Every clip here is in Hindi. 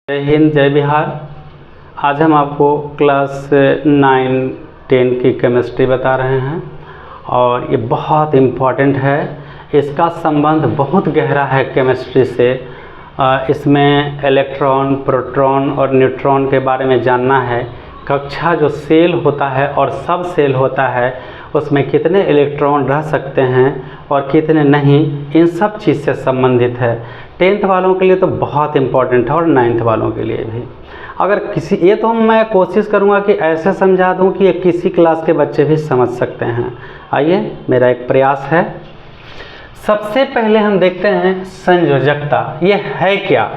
जय हिंद, जय बिहार। आज हम आपको क्लास 9-10 की केमिस्ट्री बता रहे हैं और ये बहुत इम्पॉर्टेंट है। इसका संबंध बहुत गहरा है केमिस्ट्री से। इसमें इलेक्ट्रॉन, प्रोटॉन और न्यूट्रॉन के बारे में जानना है। कक्षा जो सेल होता है और सब सेल होता है उसमें कितने इलेक्ट्रॉन रह सकते हैं और कितने नहीं, इन सब चीज़ से संबंधित है। 10th वालों के लिए तो बहुत इम्पॉर्टेंट है और 9th वालों के लिए भी। अगर किसी ये तो मैं कोशिश करूँगा कि ऐसे समझा दूँ कि ये किसी क्लास के बच्चे भी समझ सकते हैं। आइए, मेरा एक प्रयास है। सबसे पहले हम देखते हैं संयोजकता। ये है क्या?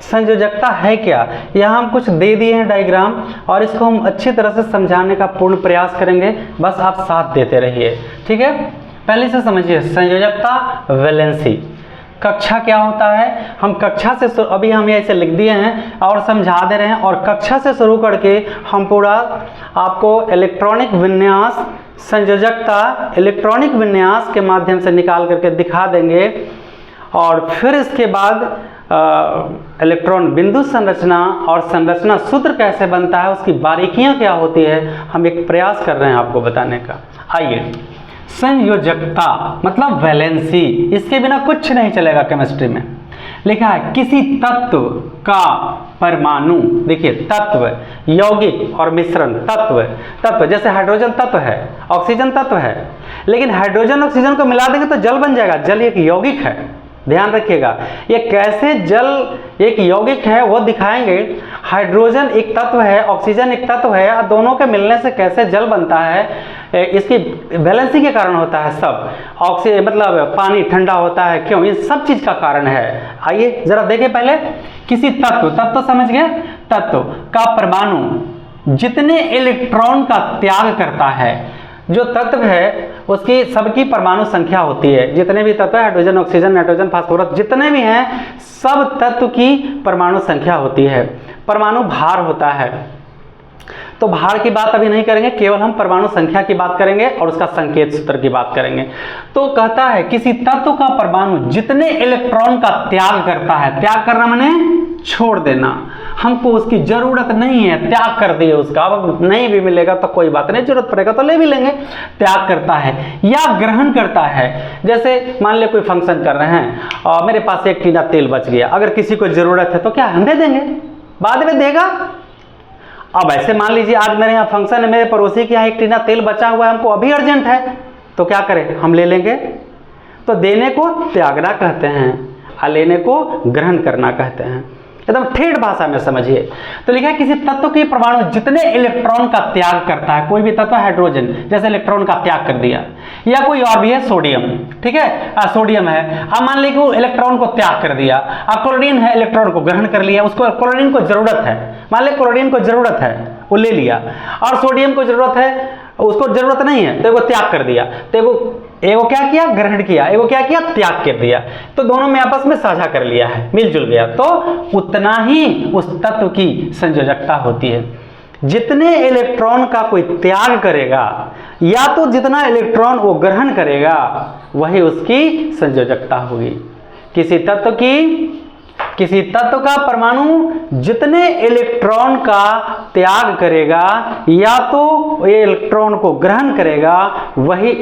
संयोजकता है क्या? यहाँ हम कुछ दे दिए हैं डायग्राम और इसको हम अच्छी तरह से समझाने का पूर्ण प्रयास करेंगे। बस आप साथ देते रहिए, ठीक है। पहले से समझिए संयोजकता, वैलेंसी। कक्षा क्या होता है? हम कक्षा से अभी हम ऐसे लिख दिए हैं और समझा दे रहे हैं, और कक्षा से शुरू करके हम पूरा आपको इलेक्ट्रॉनिक विन्यास, संयोजकता इलेक्ट्रॉनिक विन्यास के माध्यम से निकाल करके दिखा देंगे। और फिर इसके बाद इलेक्ट्रॉन बिंदु संरचना और संरचना सूत्र कैसे बनता है, उसकी बारीकियां क्या होती है, हम एक प्रयास कर रहे हैं आपको बताने का। आइए, संयोजकता मतलब वैलेंसी, इसके बिना कुछ नहीं चलेगा केमिस्ट्री में। लिखा है किसी तत्व का परमाणु। देखिए, तत्व, यौगिक और मिश्रण। तत्व जैसे हाइड्रोजन तत्व है, ऑक्सीजन तत्व है, लेकिन हाइड्रोजन ऑक्सीजन को मिला देंगे तो जल बन जाएगा। जल एक यौगिक है, ध्यान रखिएगा। ये कैसे जल एक यौगिक है वो दिखाएंगे। हाइड्रोजन एक तत्व है, ऑक्सीजन एक तत्व है, और दोनों के मिलने से कैसे जल बनता है, इसकी वैलेंसी के कारण होता है सब। ऑक्सीजन मतलब पानी ठंडा होता है, क्यों? इन सब चीज का कारण है। आइए जरा देखें पहले। किसी तत्व समझ गए? तत्व का परमाणु जितने इलेक्ट्रॉन का त्याग करता है, जो तत्व है उसकी सबकी परमाणु संख्या होती है। जितने भी तत्व है, हाइड्रोजन, ऑक्सीजन, नाइट्रोजन, फास्फोरस, जितने भी हैं, सब तत्व की परमाणु संख्या होती है। परमाणु भार होता है, तो भार की बात अभी नहीं करेंगे, केवल हम परमाणु संख्या की बात करेंगे और उसका संकेत सूत्र की बात करेंगे। तो कहता है किसी तत्व का परमाणु जितने इलेक्ट्रॉन का त्याग करता है, त्याग करना माने छोड़ देना, हमको उसकी जरूरत नहीं है, त्याग कर दिए उसका, अब नहीं भी मिलेगा तो कोई बात नहीं, जरूरत पड़ेगा तो ले भी लेंगे। त्याग करता है या ग्रहण करता है। जैसे मान लिया कोई फंक्शन कर रहे हैं और मेरे पास एक टीना तेल बच गया, अगर किसी को जरूरत है तो क्या हम दे देंगे, बाद में देगा। अब ऐसे मान लीजिए आज मेरे यहाँ फंक्शन है, मेरे पड़ोसी के यहाँ एक टीना तेल बचा हुआ है, हमको अभी अर्जेंट है, तो क्या करें, हम ले लेंगे। तो देने को त्यागना कहते हैं और लेने को ग्रहण करना कहते हैं। एकदम ठेठ भाषा में समझिए। तो लिखा है किसी तत्व के परमाणु जितने इलेक्ट्रॉन का त्याग करता है। कोई भी तत्व, हाइड्रोजन जैसे इलेक्ट्रॉन का त्याग कर दिया, या कोई और भी है, सोडियम, ठीक है, सोडियम है। अब मान लीजिए वो इलेक्ट्रॉन को त्याग कर दिया। अब क्लोरीन है, इलेक्ट्रॉन को ग्रहण कर लिया, उसको क्लोरीन को जरूरत है, मान लीजिए क्लोरीन को जरूरत है, वो ले लिया, और सोडियम को जरूरत है, उसको जरूरत नहीं है तो वो त्याग कर दिया। तो एगो क्या किया, ग्रहण किया, एगो क्या किया, त्याग कर दिया। तो दोनों में आपस में साझा कर लिया है, मिलजुल गया, तो उतना ही उस तत्व की संयोजकता होती है। जितने इलेक्ट्रॉन का कोई त्याग करेगा या तो जितना इलेक्ट्रॉन वो ग्रहण करेगा, वही उसकी संयोजकता होगी। किसी तत्व का परमाणु जितने इलेक्ट्रॉन का त्याग करेगा या तो ये इलेक्ट्रॉन को ग्रहण करेगा, वही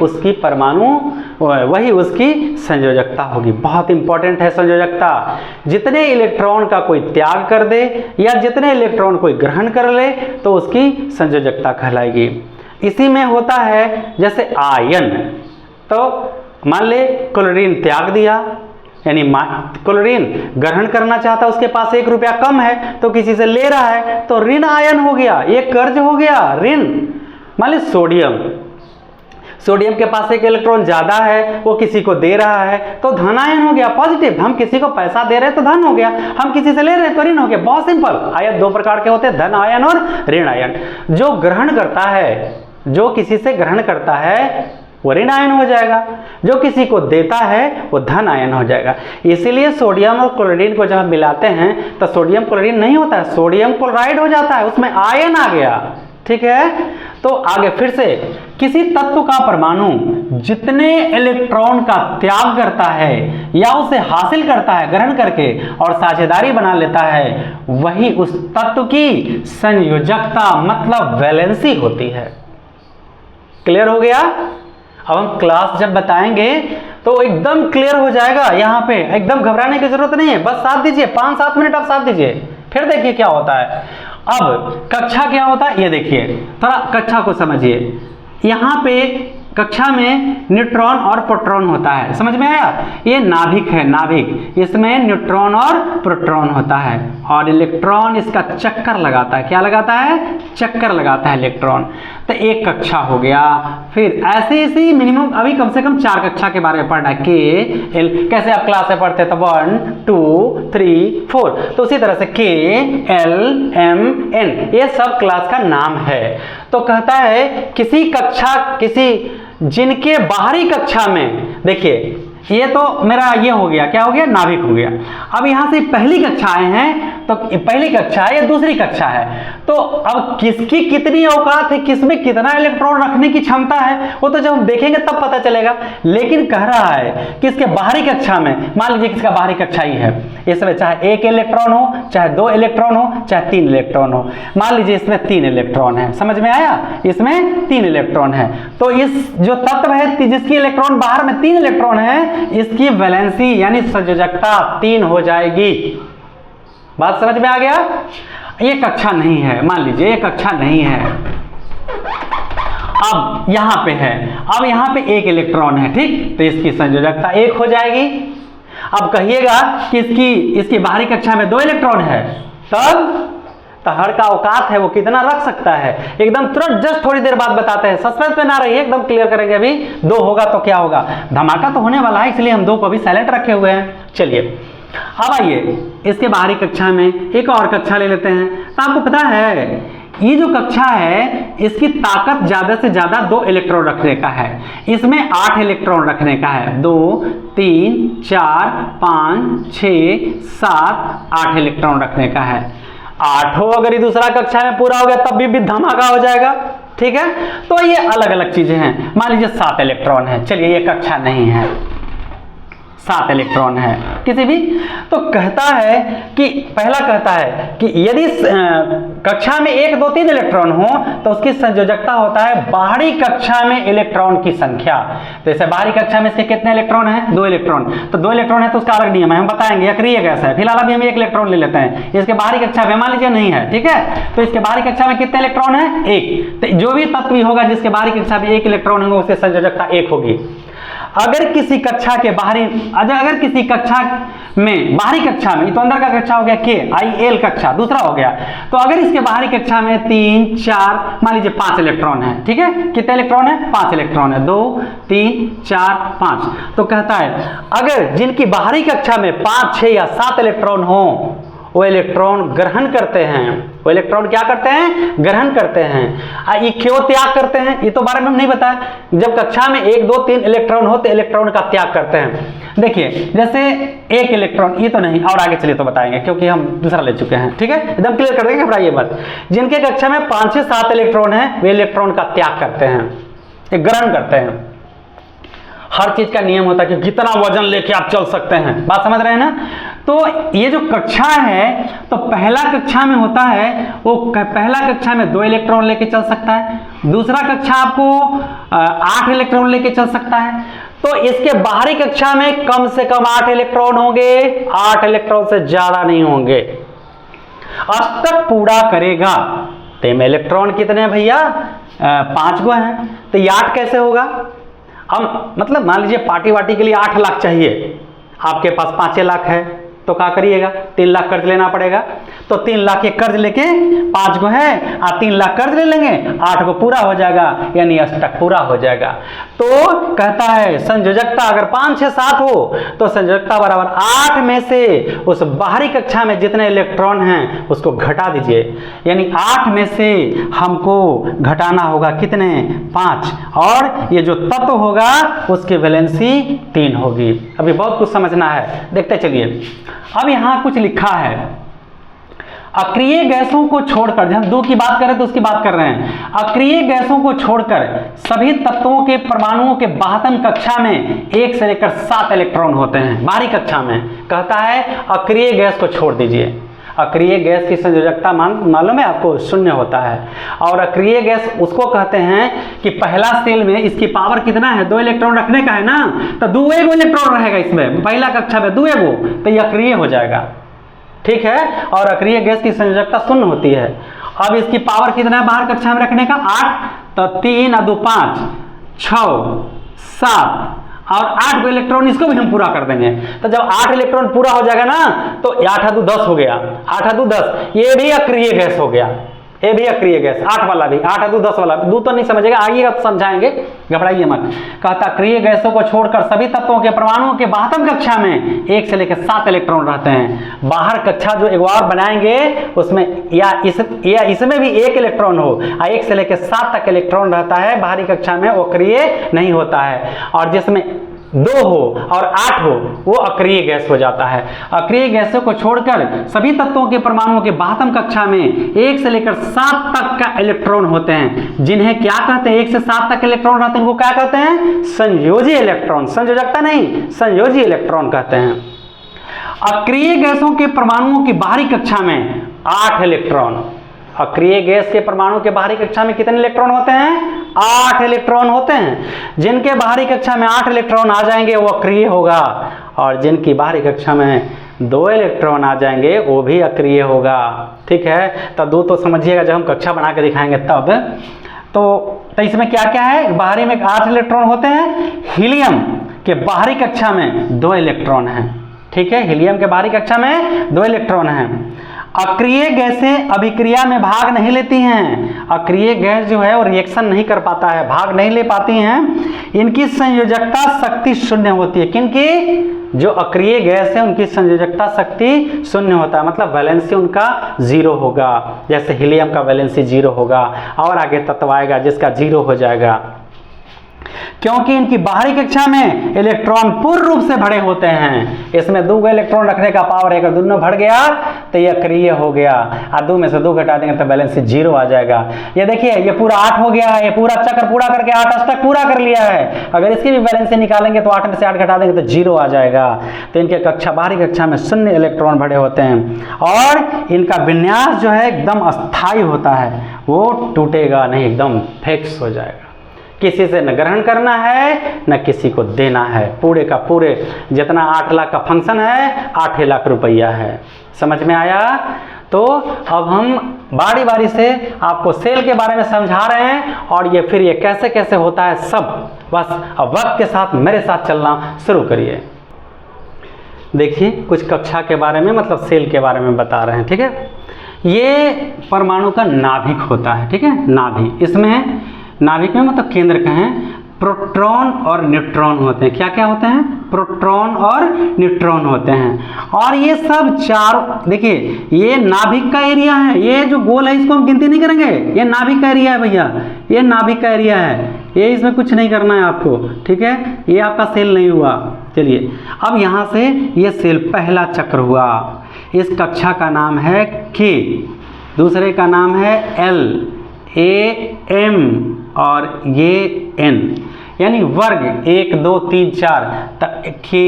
उसकी संयोजकता होगी। बहुत इंपॉर्टेंट है संयोजकता। जितने इलेक्ट्रॉन का कोई त्याग कर दे या जितने इलेक्ट्रॉन कोई ग्रहण कर ले, तो उसकी संयोजकता कहलाएगी। इसी में होता है जैसे आयन। तो मान ले क्लोरीन त्याग दिया, यानी क्लोरीन ग्रहण करना चाहता है, उसके पास 1 रुपया कम है तो किसी से ले रहा है, तो ऋण आयन हो गया, ये कर्ज हो गया, ऋण। मान ली सोडियम के पास 1 इलेक्ट्रॉन ज्यादा है, वो किसी को दे रहा है, तो धन आयन हो गया, पॉजिटिव। हम किसी को पैसा दे रहे हैं तो धन हो गया, हम किसी से ले रहे हैं तो ऋण हो गया। बहुत सिंपल। आयन 2 प्रकार के होते हैं, धन आयन और ऋण आयन। जो ग्रहण करता है, जो किसी से ग्रहण करता है, वो ऋण आयन हो जाएगा, जो किसी को देता है वो धन आयन हो जाएगा। इसीलिए सोडियम और क्लोरीन को जब हम मिलाते हैं तो सोडियम क्लोरीन नहीं होता है, सोडियम क्लोराइड हो जाता है, उसमें आयन आ गया, ठीक है। तो तो आगे फिर से, किसी तत्व का परमाणु जितने इलेक्ट्रॉन का त्याग करता है या उसे हासिल करता है ग्रहण करके और साझेदारी बना लेता है, वही उस तत्व की संयोजकता मतलब वैलेंसी होती है। क्लियर हो गया? अब हम क्लास जब बताएंगे तो एकदम क्लियर हो जाएगा। यहाँ पे एकदम घबराने की जरूरत नहीं है, बस साथ दीजिए, 5-7 मिनट आप साथ दीजिए, फिर देखिए क्या होता है। अब कक्षा क्या होता है ये देखिए, थोड़ा कक्षा को समझिए। यहाँ पे कक्षा में न्यूट्रॉन और प्रोटॉन होता है, समझ में आया? ये नाभिक है, नाभिक, इसमें न्यूट्रॉन और प्रोटॉन होता है और इलेक्ट्रॉन इसका चक्कर लगाता है। क्या लगाता है? चक्कर लगाता है इलेक्ट्रॉन। तो एक कक्षा हो गया। फिर ऐसे ऐसे मिनिमम अभी कम से कम 4 कक्षा के बारे में पढ़ना है। के एल, कैसे आप क्लास में पढ़ते हैं तो 1 2 3 4, तो उसी तरह से के एल एम एन, ये सब क्लास का नाम है। तो कहता है किसी कक्षा, किसी जिनके बाहरी कक्षा में, देखिए ये तो मेरा ये हो गया, क्या हो गया? नाभिक हो गया। अब यहां से पहली कक्षा आए हैं, तो पहली कक्षा है या दूसरी कक्षा है, तो अब किसकी कितनी औकात है, किसमें कितना इलेक्ट्रॉन रखने की क्षमता है, वो तो जब हम देखेंगे तब पता चलेगा। लेकिन कह रहा है कि इसके बाहरी कक्षा में, मान लीजिए किसका बाहरी कक्षा ही है, इसमें चाहे 1 इलेक्ट्रॉन हो, चाहे 2 इलेक्ट्रॉन हो, चाहे 3 इलेक्ट्रॉन हो। मान लीजिए इसमें 3 इलेक्ट्रॉन है, समझ में आया? इसमें 3 इलेक्ट्रॉन है, तो इस जो तत्व है जिसकी इलेक्ट्रॉन बाहर में 3 इलेक्ट्रॉन है, इसकी वैलेंसी यानी संयोजकता 3 हो जाएगी। बात समझ में आ गया? ये कक्षा नहीं है, मान लीजिए ये कक्षा नहीं है। अब यहां पे है, अब यहां पे 1 इलेक्ट्रॉन है, ठीक, तो इसकी संयोजकता 1 हो जाएगी। अब कहिएगा कि इसकी बाहरी कक्षा में 2 इलेक्ट्रॉन है, तब हर का औकात है वो कितना रख सकता है, एकदम तुरंत जस्ट थोड़ी देर बाद बताते हैं, सस्पेंस में ना रहिए, एकदम क्लियर करेंगे। अभी 2 होगा तो क्या होगा, धमाका तो होने वाला है, इसलिए हम 2 को भी साइलेंट रखे हुए हैं। चलिए अब आइए इसके बाहरी कक्षा में एक और कक्षा ले लेते हैं। तो आपको पता है ये जो कक्षा है इसकी ताकत ज्यादा से ज्यादा 2 इलेक्ट्रॉन रखने का है, इसमें 8 इलेक्ट्रॉन रखने का है। 2 3 4 5 6 7 8 इलेक्ट्रॉन रखने का है। 8 हो अगर ये दूसरा कक्षा में पूरा हो गया तब भी धमाका हो जाएगा, ठीक है। तो ये अलग अलग चीजें हैं। मान लीजिए 7 इलेक्ट्रॉन है, चलिए ये कक्षा नहीं है, 7 इलेक्ट्रॉन है किसी भी, तो कहता है कि पहला कहता है कि यदि कक्षा में 1 2 3 इलेक्ट्रॉन हो तो उसकी संयोजकता होता है बाहरी कक्षा में इलेक्ट्रॉन की संख्या। तो जैसे बाहरी कक्षा में इसके कितने इलेक्ट्रॉन है? 2 इलेक्ट्रॉन, तो 2 इलेक्ट्रॉन है तो उसका अलग नियम है, हम बताएंगे। अक्रिय गैस है, फिलहाल अभी हम 1 इलेक्ट्रॉन ले लेते हैं। इसके बाहरी कक्षा में मान लीजिए नहीं है, ठीक है, तो इसके बाहरी कक्षा में कितने इलेक्ट्रॉन है? 1। तो जो भी तत्व होगा जिसके बाहरी कक्षा में 1 इलेक्ट्रॉन होगा उसकी संयोजकता 1 होगी। अगर किसी कक्षा के बाहरी, अगर किसी कक्षा में बाहरी कक्षा में, तो अंदर का कक्षा हो गया के आई एल कक्षा, दूसरा हो गया, तो अगर इसके बाहरी कक्षा में 3 4 मान लीजिए 5 इलेक्ट्रॉन है, ठीक है, कितने इलेक्ट्रॉन है? 5 इलेक्ट्रॉन है, 2 3 4 5। तो कहता है अगर जिनकी बाहरी कक्षा में 5 6 या 7 इलेक्ट्रॉन हो वो इलेक्ट्रॉन ग्रहण करते हैं। वो इलेक्ट्रॉन क्या करते हैं? ग्रहण करते हैं। ये क्यों त्याग करते हैं ये तो बारे में हम नहीं बताया। जब कक्षा में 1 2 3 इलेक्ट्रॉन हो तो इलेक्ट्रॉन का त्याग करते हैं। देखिए जैसे 1 इलेक्ट्रॉन, ये तो नहीं, और आगे चलिए तो बताएंगे क्योंकि हम दूसरा ले चुके हैं, ठीक है, एकदम क्लियर कर देंगे, घबराइए मत। जिनके कक्षा में 5 से 7 इलेक्ट्रॉन है वे इलेक्ट्रॉन का त्याग करते हैं, ये ग्रहण करते हैं। हर चीज का नियम होता है कि कितना वजन लेके आप चल सकते हैं, बात समझ रहे हैं ना। तो ये जो कक्षा है, तो पहला कक्षा में होता है वो पहला कक्षा में 2 इलेक्ट्रॉन लेके चल सकता है, दूसरा कक्षा आपको 8 इलेक्ट्रॉन लेके चल सकता है। तो इसके बाहरी कक्षा में कम से कम 8 इलेक्ट्रॉन होंगे, 8 इलेक्ट्रॉन से ज्यादा नहीं होंगे। अष्टक पूरा करेगा तो में इलेक्ट्रॉन कितने हैं भैया? 5 गो हैं, तो ये 8 कैसे होगा? हम मतलब मान लीजिए पार्टी वार्टी के लिए 8 लाख चाहिए, आपके पास 5 लाख है, तो क्या करिएगा? 3 लाख कर्ज लेना पड़ेगा। तो 3 लाख के कर्ज लेके 5 गो है, 3 लाख कर्ज ले लेंगे, 8 गो पूरा हो जाएगा, यानी अष्टक पूरा हो जाएगा। तो कहता है संयोजकता अगर 5 6 7 हो तो संयोजकता बराबर 8 में से उस बाहरी कक्षा में जितने इलेक्ट्रॉन हैं उसको घटा दीजिए, यानी 8 में से हमको घटाना होगा कितने? 5, और ये जो तत्व होगा उसकी वैलेंसी 3 होगी। अभी बहुत कुछ समझना है, देखते चलिए। अब यहां कुछ लिखा है, अक्रिय गैसों को छोड़कर, हम दो की बात करें तो उसकी बात कर रहे हैं, अक्रिय गैसों को छोड़कर सभी तत्वों के परमाणुओं के बाह्यतम कक्षा में 1 से लेकर 7 इलेक्ट्रॉन होते हैं। बाहरी कक्षा में कहता है अक्रिय गैस को छोड़ दीजिए। अक्रिय गैस की संयोजकता मालूम है आपको, 0 होता है। और अक्रिय गैस उसको कहते हैं कि पहला सेल में इसकी पावर कितना है, 2 इलेक्ट्रॉन रखने का है ना, तो 2 इलेक्ट्रॉन रहेगा इसमें, पहला कक्षा में 2, तो ये अक्रिय हो जाएगा, ठीक है। और अक्रिय गैस की संयोजकता 0 होती है। अब इसकी पावर कितना है बाहर कक्षा में रखने का, 8, तो 3 और 2 5, 6, 7 और 8 इलेक्ट्रॉन इसको भी हम पूरा कर देंगे। तो जब 8 इलेक्ट्रॉन पूरा हो जाएगा ना, तो 8 2 10 हो गया, 8 2 10, ये भी अक्रिय गैस हो गया, ये भी अक्रिय गैस, 8 वाला भी, 8 2 10 वाला, 2 तो नहीं समझेगा, आगे आप समझाएंगे, घबराइए मत। कहता अक्रिय गैसों को छोड़कर सभी तत्वों के परमाणुओं के बाह्यतम कक्षा में 1 से लेकर 7 इलेक्ट्रॉन रहते हैं। बाहर कक्षा जो एक और बनाएंगे उसमें या इसमें भी 1 इलेक्ट्रॉन हो, 1 से लेकर 7 तक इलेक्ट्रॉन रहता है बाहरी कक्षा में, वो अक्रिय नहीं होता है। और जिसमें 2 हो और 8 हो वो अक्रिय गैस हो जाता है। अक्रिय गैसों को छोड़कर सभी तत्वों के परमाणुओं के बाह्यतम कक्षा में 1 से लेकर 7 तक का इलेक्ट्रॉन होते हैं, जिन्हें क्या कहते हैं, 1 से 7 तक इलेक्ट्रॉन रहते हैं, उनको क्या कहते हैं, संयोजी इलेक्ट्रॉन, संयोजकता नहीं, संयोजी इलेक्ट्रॉन कहते हैं। अक्रिय गैसों के परमाणुओं की बाहरी कक्षा में 8 इलेक्ट्रॉन, अक्रिय गैस के परमाणु के बाहरी कक्षा में कितने इलेक्ट्रॉन होते हैं, 8 इलेक्ट्रॉन होते हैं। जिनके बाहरी कक्षा में 8 इलेक्ट्रॉन आ जाएंगे वो अक्रिय होगा, और जिनकी बाहरी कक्षा में 2 इलेक्ट्रॉन आ जाएंगे वो भी अक्रिय होगा, ठीक है। तो 2 तो समझिएगा जब हम कक्षा बना के दिखाएंगे तब। तो इसमें क्या क्या है, बाहरी में 8 इलेक्ट्रॉन होते हैं, हीलियम के बाहरी कक्षा में 2 इलेक्ट्रॉन हैं, ठीक है, हीलियम के बाहरी कक्षा में 2 इलेक्ट्रॉन हैं। अक्रिय गैसें अभिक्रिया में भाग नहीं लेती हैं, अक्रिय गैस जो है वो रिएक्शन नहीं कर पाता है, भाग नहीं ले पाती हैं। इनकी संयोजकता शक्ति 0 होती है। किनकी, जो अक्रिय गैस है उनकी संयोजकता शक्ति 0 होता है, मतलब वैलेंसी उनका 0 होगा। जैसे हीलियम का वैलेंसी 0 होगा, और आगे तत्व आएगा जिसका 0 हो जाएगा, क्योंकि इनकी बाहरी कक्षा में इलेक्ट्रॉन पूर्ण रूप से भरे होते हैं। इसमें 2 इलेक्ट्रॉन रखने का पावर है, अगर दोनों भर गया तो ये अक्रिय हो गया, और 2 में से 2 घटा देंगे तो बैलेंस 0 आ जाएगा। ये देखिए ये पूरा 8 हो गया है, ये पूरा चक्र पूरा करके 8 अष्टक पूरा कर लिया है। अगर इसकी भी बैलेंस निकालेंगे तो 8 में से 8 घटा देंगे तो 0 आ जाएगा। तो इनके कक्षा बाहरी कक्षा में 0 इलेक्ट्रॉन भरे होते हैं, और इनका विन्यास जो है एकदम अस्थायी होता है, वो टूटेगा नहीं, एकदम फिक्स हो जाएगा। किसी से न ग्रहण करना है न किसी को देना है, पूरे का पूरे जितना 8 लाख का फंक्शन है 8 लाख रुपया है। समझ में आया? तो अब हम बारी बारी से आपको सेल के बारे में समझा रहे हैं, और ये फिर ये कैसे कैसे होता है सब, बस अब वक्त के साथ मेरे साथ चलना शुरू करिए। देखिए कुछ कक्षा के बारे में, मतलब सेल के बारे में बता रहे हैं, ठीक है। ये परमाणु का नाभिक होता है, ठीक है, नाभिक। इसमें नाभिक में मतलब केंद्र कहें, प्रोटॉन और न्यूट्रॉन होते हैं। क्या क्या होते हैं? प्रोटॉन और न्यूट्रॉन होते हैं। और ये सब चार, देखिए ये नाभिक का एरिया है, ये जो गोल है इसको हम गिनती नहीं करेंगे, ये नाभिक का एरिया है भैया, ये नाभिक का एरिया है, ये इसमें कुछ नहीं करना है आपको, ठीक है। ये आपका सेल नहीं हुआ। चलिए अब यहाँ से ये सेल पहला चक्र हुआ, इस कक्षा का नाम है के, दूसरे का नाम है एल, ए, एम और ये एन, यानी वर्ग 1 2 3 4 के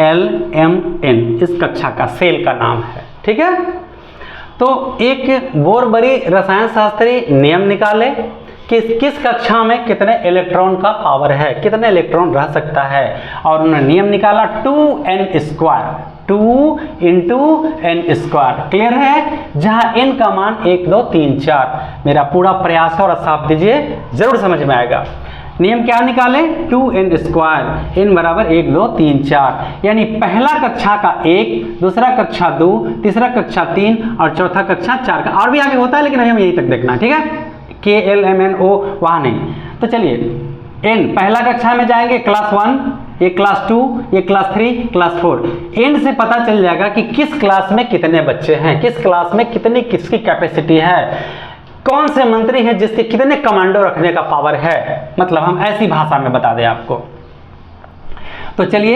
एल एम एन इस कक्षा का सेल का नाम है, ठीक है। तो एक बोरबरी रसायन शास्त्री नियम निकाले कि किस कक्षा में कितने इलेक्ट्रॉन का पावर है, कितने इलेक्ट्रॉन रह सकता है, और उन्होंने नियम निकाला 2n², 2 × n²। क्लियर है? जहां n का मान 1 2 3 4। मेरा पूरा प्रयास है और साफ दीजिए, जरूर समझ में आएगा। नियम क्या निकाले? 2n², n बराबर 1 2 3 4, यानी पहला कक्षा का 1, दूसरा कक्षा 2, तीसरा कक्षा 3 और चौथा कक्षा 4 का। और भी आगे होता है लेकिन हम यहीं तक देखना है, ठीक है। के एल एम एन ओ वहाँ नहीं। तो चलिए n पहला कक्षा में जाएंगे क्लास 1, ये क्लास 2, ये क्लास 3, क्लास 4। n से पता चल जाएगा कि किस क्लास में कितने बच्चे हैं, किस क्लास में कितनी किसकी कैपेसिटी है, कौन से मंत्री हैं जिसके कितने कमांडो रखने का पावर है, मतलब हम ऐसी भाषा में बता दें आपको। तो चलिए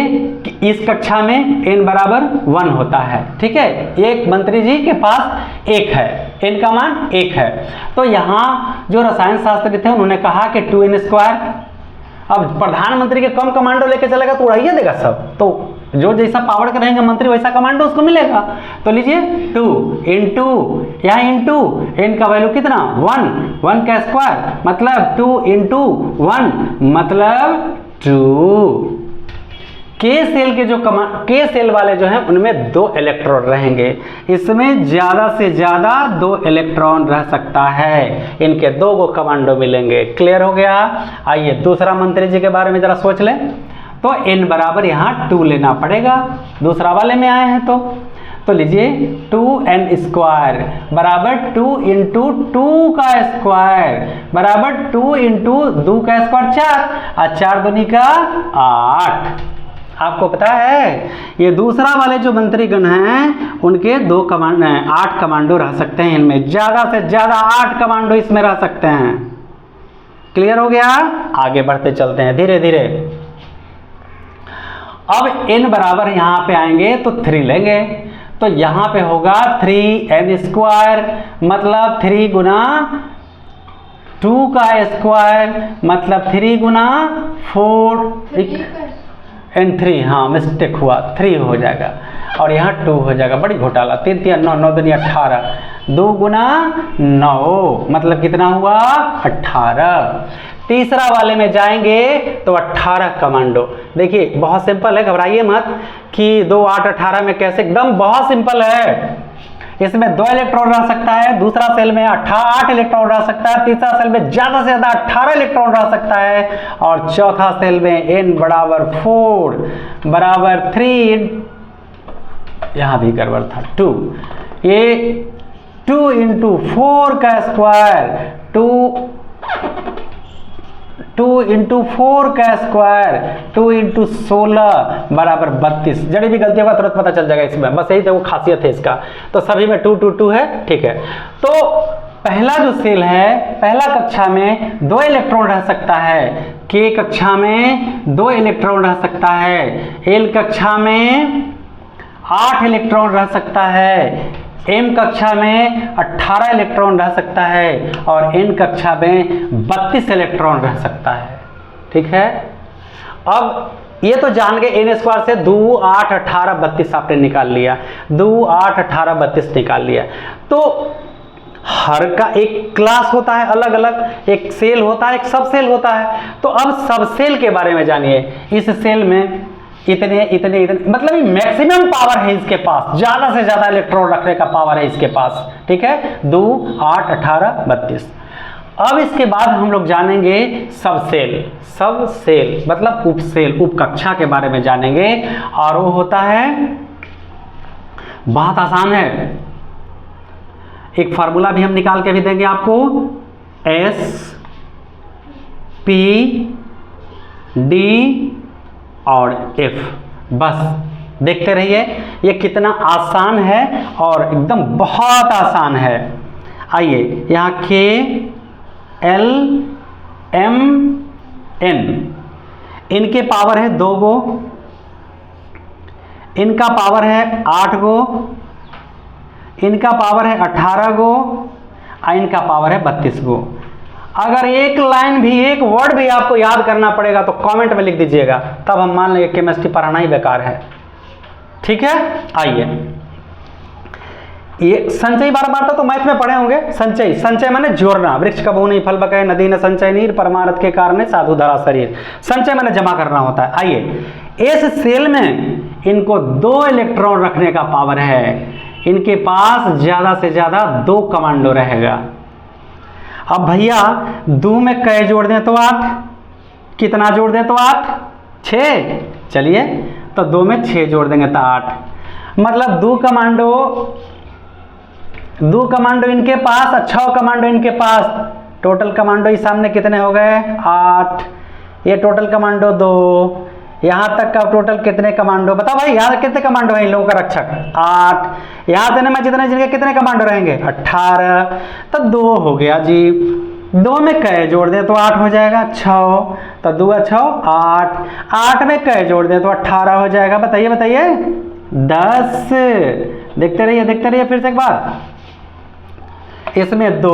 इस कक्षा में n बराबर 1 होता है, ठीक है। एक मंत्री जी के पास 1 है, n का मान 1 है। तो यहाँ जो रसायन शास्त्री थे उन्होंने कहा कि 2n²। अब प्रधानमंत्री के कम कमांडो लेके चलेगा तो उड़ाइए देगा सब, तो जो जैसा पावर के रहेंगे मंत्री वैसा कमांडो उसको मिलेगा। तो लीजिए 2 इंटू, यहाँ इंटू n का वैल्यू कितना 1 का स्क्वायर मतलब 2 इंटू 1 मतलब 2। के सेल के जो के सेल वाले जो हैं उनमें 2 इलेक्ट्रॉन रहेंगे, इसमें ज़्यादा से ज़्यादा 2 इलेक्ट्रॉन रह सकता है, इनके 2 को कमांडो मिलेंगे। क्लियर हो गया। आइए दूसरा मंत्री जी के बारे में ज़रा सोच लें। तो n बराबर यहाँ 2 लेना पड़ेगा, दूसरा वाले में आए हैं तो लीजिए 2n² बराबर 2 इंटू 2 का स्क्वायर बराबर 2 इंटू 2 का स्क्वायर 4 और 4 दूनी का 8। आपको पता है ये दूसरा वाले जो मंत्रीगण हैं उनके 8 कमांडो रह सकते हैं, इनमें ज़्यादा से ज़्यादा 8 कमांडो इसमें रह सकते हैं। क्लियर हो गया। आगे बढ़ते चलते हैं धीरे धीरे। अब n बराबर यहाँ पे आएंगे तो 3 लेंगे, तो यहाँ पे होगा 3n² मतलब 3 गुना 2 का स्क्वायर मतलब 3 गुना 4 n3, हाँ मिस्टेक हुआ 3 हो जाएगा और यहाँ 2 हो जाएगा। बड़ी घोटाला, 3 3 9 9 दूनी 18 2 गुना 9 मतलब कितना हुआ 18। तीसरा वाले में जाएंगे तो 18 कमांडो। देखिए बहुत सिंपल है, घबराइए मत कि 2 8 18 में कैसे, एकदम बहुत सिंपल है। इसमें 2 इलेक्ट्रॉन रह सकता है, दूसरा सेल में 8 इलेक्ट्रॉन रह सकता है, तीसरा सेल में ज़्यादा से ज़्यादा 18 इलेक्ट्रॉन रह सकता है और चौथा सेल में n बराबर 4 बराबर 3, यहाँ भी गड़बड़ था 2, ये 2 इंटू 4 का स्क्वायर 2 इंटू 4 का स्क्वायर 2 इंटू 16 बराबर 32। जड़ी भी गलती होगा तुरंत पता चल जाएगा इसमें, बस यही तो वो खासियत है इसका। तो सभी में 2 2 2 है, ठीक है। तो पहला जो सेल है, पहला कक्षा में 2 इलेक्ट्रॉन रह सकता है, के कक्षा में 2 इलेक्ट्रॉन रह सकता है, एल कक्षा में 8 इलेक्ट्रॉन रह सकता है, m कक्षा में 18 इलेक्ट्रॉन रह सकता है और n कक्षा में 32 इलेक्ट्रॉन रह सकता है, ठीक है। अब ये तो जान गए n² से 2 8 18 32 आपने निकाल लिया, 2 8 18 32 निकाल लिया। तो हर का एक क्लास होता है अलग अलग, एक सेल होता है, एक सब सेल होता है। तो अब सब सेल के बारे में जानिए। इस सेल में इतने इतने इतने मतलब मैक्सिमम पावर है इसके पास, ज़्यादा से ज़्यादा इलेक्ट्रॉन रखने का पावर है इसके पास, ठीक है। 2 8 18 32। अब इसके बाद हम लोग जानेंगे सब सेल मतलब उप सेल, उप कक्षा के बारे में जानेंगे और वो होता है, बहुत आसान है, एक फार्मूला भी हम निकाल के भी देंगे आपको, S P D और F। बस देखते रहिए ये कितना आसान है और एकदम बहुत आसान है। आइए यहाँ K L M N, इनके पावर है 2 गो, इनका पावर है 8 गो, इनका पावर है 18 गो और इनका पावर है 32 गो। अगर एक लाइन भी, एक वर्ड भी आपको याद करना पड़ेगा तो कमेंट में लिख दीजिएगा, तब हम मान लेंगे केमिस्ट्री पढ़ाना ही बेकार है, ठीक है। आइए ये संचय बार बार तो मैथ में पढ़े होंगे। संचय माने जोड़ना, वृक्ष कबहू नहीं फल बके, नदी न संचय नीर, परमारथ के कारण साधु धरा शरीर। संचय माने जमा करना होता है। आइए इस सेल में इनको 2 इलेक्ट्रॉन रखने का पावर है, इनके पास ज़्यादा से ज़्यादा 2 कमांडो रहेगा। अब भैया 2 में कै जोड़ दें तो 8, कितना जोड़ दें तो 8 6, चलिए तो 2 में 6 जोड़ देंगे तो 8, मतलब 2 कमांडो इनके पास और 6 कमांडो इनके पास। टोटल कमांडो इस सामने कितने हो गए 8, ये टोटल कमांडो 2, यहाँ तक का टोटल कितने कमांडो बताओ भाई, यहाँ कितने कमांडो हैं इन लोगों का रक्षक 8, यहाँ देने में जितने जिनके कितने कमांडो रहेंगे 18, तो 2 हो गया जी। 2 में कै जोड़ दें तो 8 हो जाएगा, 6, तो 2 6 8, 8 में कै जोड़ दें तो 18 हो जाएगा। बताइए बताइए 10। देखते रहिए फिर से एक बार। इसमें 2,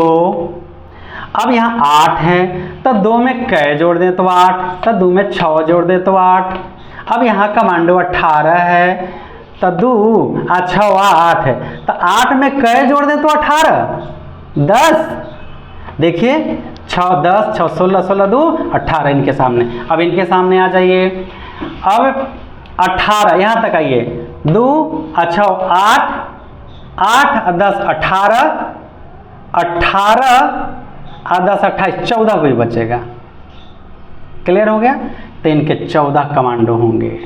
अब यहाँ 8 है तो 2 में कै जोड़ दें तो 8, तो 2 में 6 जोड़ दें तो 8। अब यहाँ कमांडो 18 है तो 2 6 8 है, तो 8 में कै जोड़ दें तो 18, 10। देखिए 6 10 6 16 16 2 18 इनके सामने। अब इनके सामने आ जाइए। अब 18 यहाँ तक आइए, 2 6 8 8 10 18, 18 और 10 28 14 कोई बचेगा। क्लियर हो गया? तो इनके 14 कमांडो होंगे।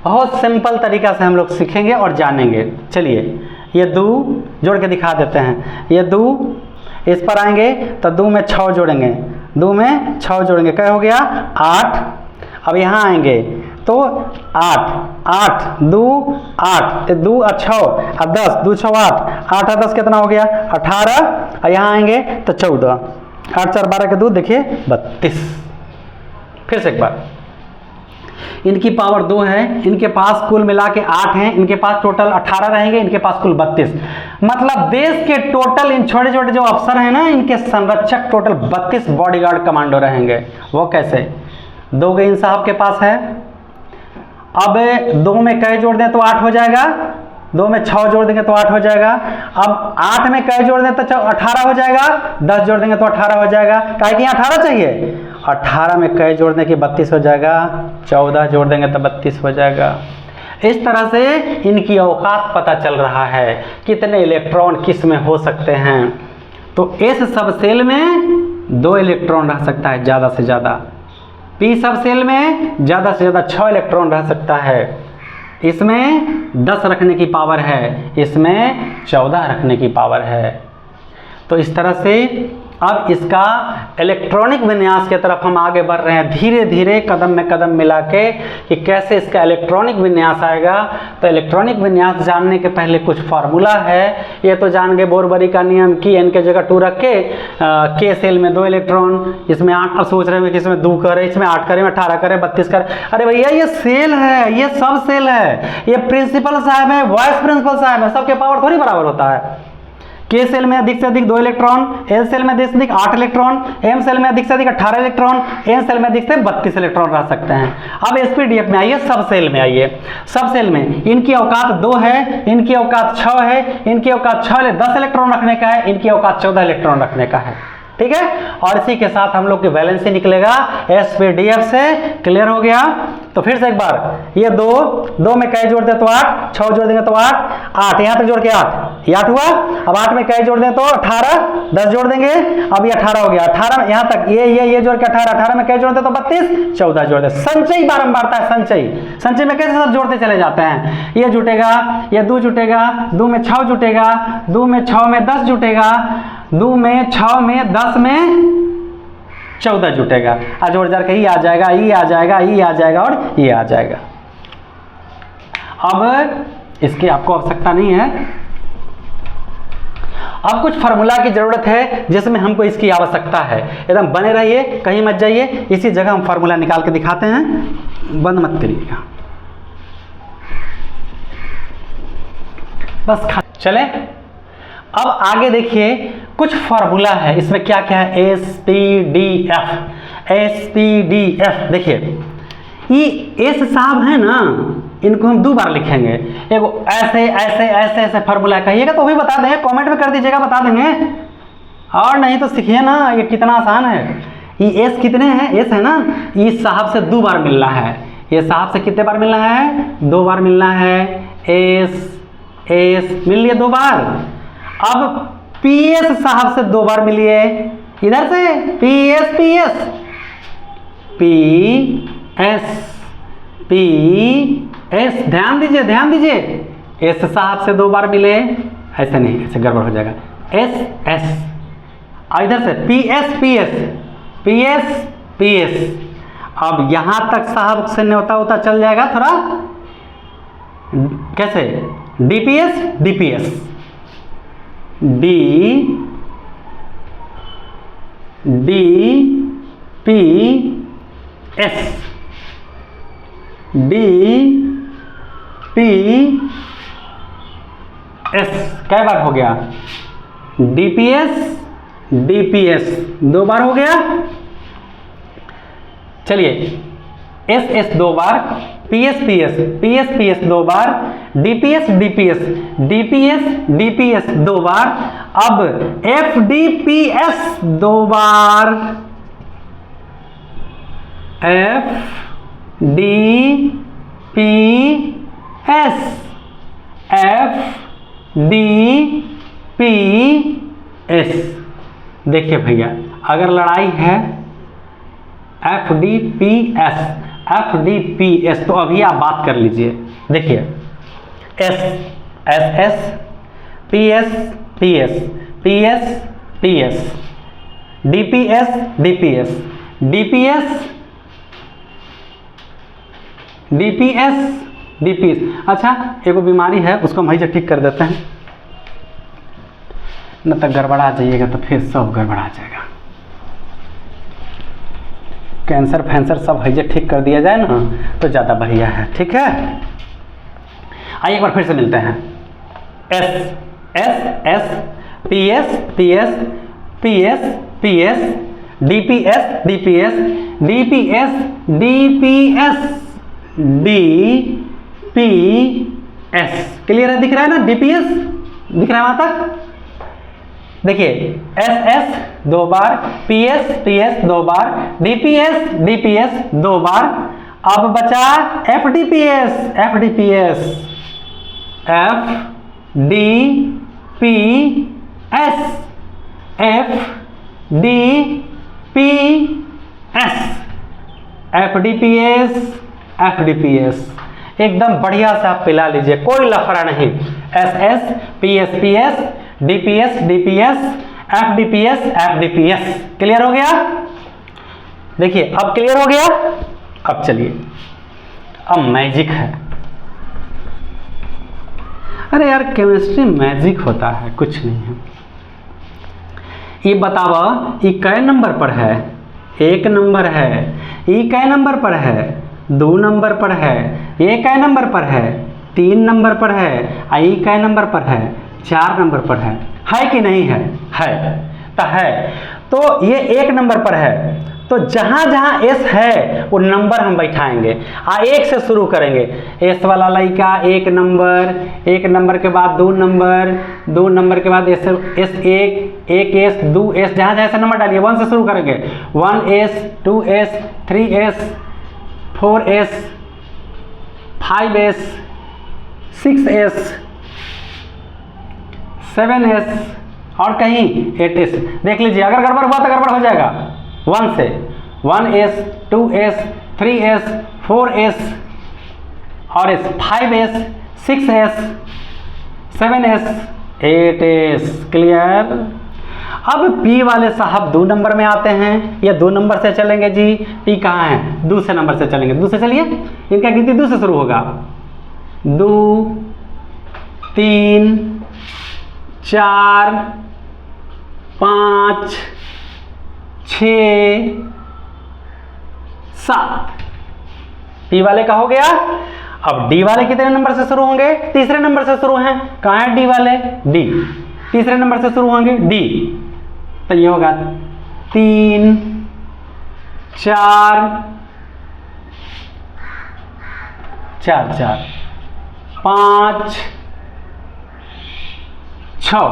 बहुत सिंपल तरीका से हम लोग सीखेंगे और जानेंगे। चलिए ये 2 जोड़ के दिखा देते हैं। ये 2 इस पर आएंगे तो 2 में 6 जोड़ेंगे, 2 में 6 जोड़ेंगे, क्या हो गया 8। अब यहाँ आएंगे तो 8 8 2 8, 2 और 6 और 10, 2 6 8, 8 और 10 कितना हो गया 18। और यहाँ आएंगे तो 14, 8 4 12 के 2 देखिए 32। फिर से एक बार, इनकी पावर 2 है, इनके पास कुल मिला के 8 हैं, इनके पास टोटल 18 रहेंगे, इनके पास कुल 32। मतलब देश के टोटल इन छोटे छोटे जो अफसर हैं ना, इनके संरक्षक टोटल 32 बॉडीगार्ड कमांडो रहेंगे। वो कैसे? 2 इन साहब के पास है। अब 2 में कै जोड़ दें तो 8 हो जाएगा, 2 में 6 जोड़ देंगे तो 8 हो जाएगा। अब 8 में कै जोड़ दें तो 18 हो जाएगा, 10 जोड़ देंगे तो 18 हो जाएगा। काहे कि 18 चाहिए, 18 में कै जोड़ दें कि 32 हो जाएगा, 14 जोड़ देंगे तो 32 हो जाएगा। इस तरह से इनकी औकात पता चल रहा है, कितने इलेक्ट्रॉन किस में हो सकते हैं। तो इस सब सेल में 2 इलेक्ट्रॉन रह सकता है ज़्यादा से ज़्यादा। पी सब सेल में ज़्यादा से ज़्यादा 6 इलेक्ट्रॉन रह सकता है। इसमें 10 रखने की पावर है, इसमें 14 रखने की पावर है। तो इस तरह से अब इसका इलेक्ट्रॉनिक विन्यास की तरफ हम आगे बढ़ रहे हैं, धीरे धीरे कदम में कदम मिला के कि कैसे इसका इलेक्ट्रॉनिक विन्यास आएगा। तो इलेक्ट्रॉनिक विन्यास जानने के पहले कुछ फार्मूला है। ये तो जान गए बोरबरी का नियम कि n के जगह 2 रख के के सेल में 2 इलेक्ट्रॉन, इसमें 8। अब सोच रहे हैं कि इसमें 2 करे, इसमें 8 करे, 18 करे, 32 करे। अरे भैया ये सेल है, ये सब सेल है, ये प्रिंसिपल साहब है, वाइस प्रिंसिपल साहब है, सबके पावर थोड़ी बराबर होता है। के सेल में अधिक से अधिक 2 इलेक्ट्रॉन, एल सेल में अधिक से अधिक 8 इलेक्ट्रॉन, एम सेल में अधिक से अधिक 18 इलेक्ट्रॉन, एन सेल में अधिक से 32 इलेक्ट्रॉन रह सकते हैं। अब एसपीडीएफ में आइए, सब सेल में आइए। सब सेल में इनकी औकात 2 है, इनकी औकात 6 है, इनकी औकात 6 10 इलेक्ट्रॉन रखने का है, इनकी औकात 14 इलेक्ट्रॉन रखने का है। ठीक है, और इसी के साथ हम लोग की वैलेंसी निकलेगा एसपीडीएफ से। क्लियर हो गया? तो फिर से एक बार, ये 2 में कै जोड़ दे तो 8, 6 जोड़ देंगे तो 8, 8 यहाँ तक जोड़ के 8, ये 8 हुआ। अब 8 में कै जोड़ दें तो 18, 10 जोड़ देंगे, अब ये 18 हो गया। 18 यहाँ तक ये जोड़ के 18, 18 में कै जोड़ दे तो 32, 14 जोड़ दे। संचयी बारंबारता है, संचयी में कैसे सब जोड़ते चले जाते हैं। ये जुटेगा, ये 2 जुटेगा, 2 में 6 जुटेगा, 2 में 6 में 10 जुटेगा, 2 में 6 में 10 में 14 जुटेगा। जोड़ जाड़ के ये आ जाएगा, ये आ जाएगा, ये आ जाएगा और ये आ जाएगा। अब इसकी आपको आवश्यकता नहीं है। अब कुछ फार्मूला की जरूरत है जिसमें हमको इसकी आवश्यकता है। एकदम बने रहिए, कहीं मत जाइए। इसी जगह हम फार्मूला निकाल के दिखाते हैं, बंद मत करिएगा। बस चले। अब आगे देखिए, कुछ फार्मूला है, इसमें क्या क्या है। एसपीडीएफ देखिए, ये एस साहब है ना, इनको हम 2 बार लिखेंगे। एक ऐसे ऐसे ऐसे ऐसे फार्मूला कहिएगा तो भी बता देंगे, कमेंट में कर दीजिएगा, बता देंगे। और नहीं तो सीखिए ना, ये कितना आसान है। ये एस कितने हैं, एस है ना, ये साहब से 2 बार मिलना है। ये साहब से कितने बार मिलना है, 2 बार मिलना है। एस मिल लिए 2 बार। अब पीएस साहब से 2 बार मिलिए, इधर से पीएस ध्यान दीजिए। एस साहब से 2 बार मिले, ऐसे नहीं, ऐसे गड़बड़ हो जाएगा। एस इधर से पीएस। अब यहां तक साहब से न्योता होता चल जाएगा थोड़ा, कैसे, डीपीएस DPS, DPS कै बार हो गया? DPS, DPS 2 बार हो गया। चलिए SS 2 बार, PS PS, PS PS 2 बार, DPS DPS, DPS DPS 2 बार, अब FDPS 2 बार, FDPS, FDPS। देखिए भैया, अगर लड़ाई है FDPS, FDPS तो अभी आप बात कर लीजिए। देखिए S SS, PS PS, PS PS, DPS DPS, DPS DPS DPS। अच्छा, एगो बीमारी है, उसको हम वहीं ठीक कर देते हैं, न तो गड़बड़ा जाइएगा तो फिर सब गड़बड़ा जाएगा। कैंसर फैंसर सब हैजे ठीक कर दिया जाए ना तो ज़्यादा बढ़िया है। ठीक है, आइए एक बार फिर से मिलते हैं। S S S, PS PS, PS PS, DPS DPS, DPS DPS, DPS। Clear है? दिख रहा है ना? DPS दिख रहा है वहाँ तक? देखिए SS 2 बार, PS PS 2 बार, DPS DPS 2 बार, अब बचा FDPS, FDPS, FDPS, FDPS, FDPS, FDPS। एकदम बढ़िया से आप पिला लीजिए, कोई लफड़ा नहीं। SS PS PS, DPS DPS, FDPS FDPS। Clear हो गया? देखिए अब क्लियर हो गया। अब चलिए, अब मैजिक है। अरे यार, केमिस्ट्री मैजिक होता है, कुछ नहीं है। ये बताओ, ये कै नंबर पर है? 1 नंबर है। ये कै नंबर पर है? 2 नंबर पर है। ये कै नंबर पर है? 3 नंबर पर है। ये कै नंबर पर है? 4 नंबर पर है कि नहीं है? है। तो ये 1 नंबर पर है, तो जहाँ जहाँ S है वो नंबर हम बैठाएंगे। 1 से शुरू करेंगे। S वाला लड़का 1 नंबर, 1 नंबर के बाद 2 नंबर, 2 नंबर के बाद S1, 1S, 2S, जहाँ जहाँ ऐसा नंबर डालिए। 1 से शुरू करेंगे। 1S, 2S, 3S, 4S, 5S, 6S, 7S और कहीं 8S। देख लीजिए, अगर गड़बड़ हुआ तो गड़बड़ हो जाएगा। 1 से 1S, 2S, 3S, 4S और 5S, 6S, 7S, 8S। Clear? अब P वाले साहब 2 नंबर में आते हैं, या 2 नंबर से चलेंगे जी? P कहाँ है? 2 से नंबर से चलेंगे। 2 से चलिए, इनका गिनती 2 से शुरू होगा। 2, 3, 4, 5, 6, 7। P वाले का हो गया। अब D वाले कितने नंबर से शुरू होंगे? तीसरे नंबर से शुरू हैं। कहाँ है D वाले? D तीसरे नंबर से शुरू होंगे। D तो ये होगा 3, 4, 5, 6।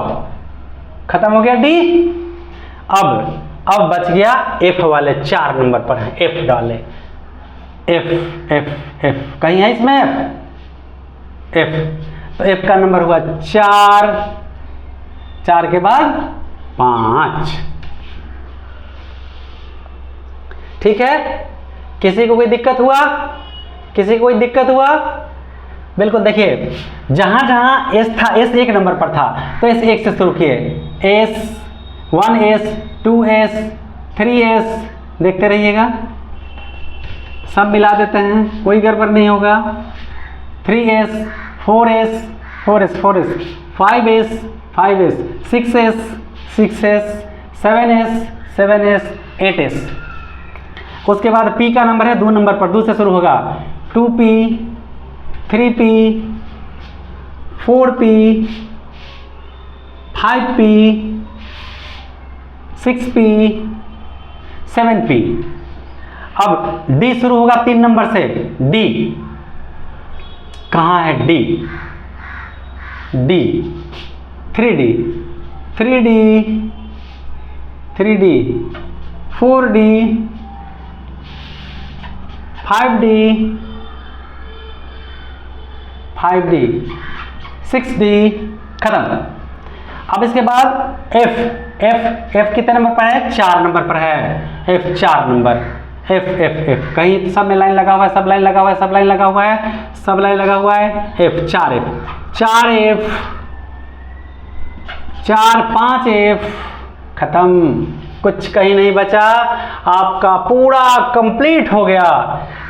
खत्म हो गया D। अब बच गया F वाले 4 नंबर पर है। F डाले। F कहीं है इसमें? F तो F का नंबर हुआ 4, 4 के बाद 5। ठीक है? किसी को कोई दिक्कत हुआ? किसी को कोई दिक्कत हुआ? बिल्कुल। देखिए, जहां जहां S था, S 1 नंबर पर था तो S 1 से शुरू किए। S, 1S, 2S, 3S, देखते रहिएगा, सब मिला देते हैं, कोई गड़बड़ नहीं होगा। 3S, 4S, 4S, 5S, 6S, 7S, 7s 8s। उसके बाद p का नंबर है 2 नंबर पर, 2 से शुरू होगा, 2p 3p 4p 5p 6p 7p। अब d शुरू होगा 3 नंबर से, d कहाँ है, d 3d 3d 3d 4d 5d 5d 6d, खत्म। अब इसके बाद f कितने नंबर पर है, 4 नंबर पर है, f 4 नंबर, f कहीं सब में लाइन लगा हुआ है, सब लाइन लगा हुआ है, सब लाइन लगा हुआ है, सब लाइन लगा हुआ है, f 4f 5f, खत्म, कुछ कहीं नहीं बचा, आपका पूरा कंप्लीट हो गया।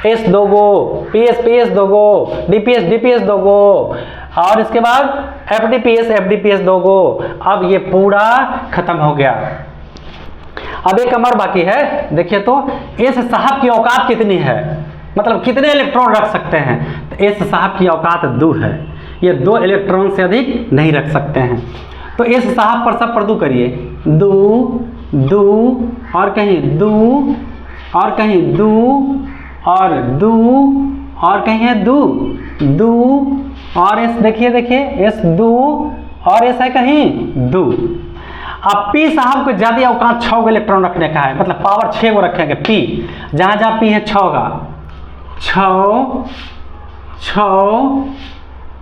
s 2 गो, ps 2 गो, dps 2 गो, और इसके बाद fdps 2 गो। अब ये पूरा खत्म हो गया। अब एक अमर बाकी है, देखिए तो एस साहब की औकात कितनी है, मतलब कितने इलेक्ट्रॉन रख सकते हैं। तो एस साहब की औकात 2 है, ये 2 इलेक्ट्रॉन से अधिक नहीं रख सकते हैं। तो एस साहब पर सब पर 2 करिए, 2 और कहीं 2 और कहीं 2 और 2 और कहीं है 2 और एस, देखिए एस 2 और एस है कहीं 2। अब p साहब को ज्यादा औकात 6 इलेक्ट्रॉन रखने का है, मतलब पावर 6 को रखेंगे। p जहां जहां p है 6 का, 6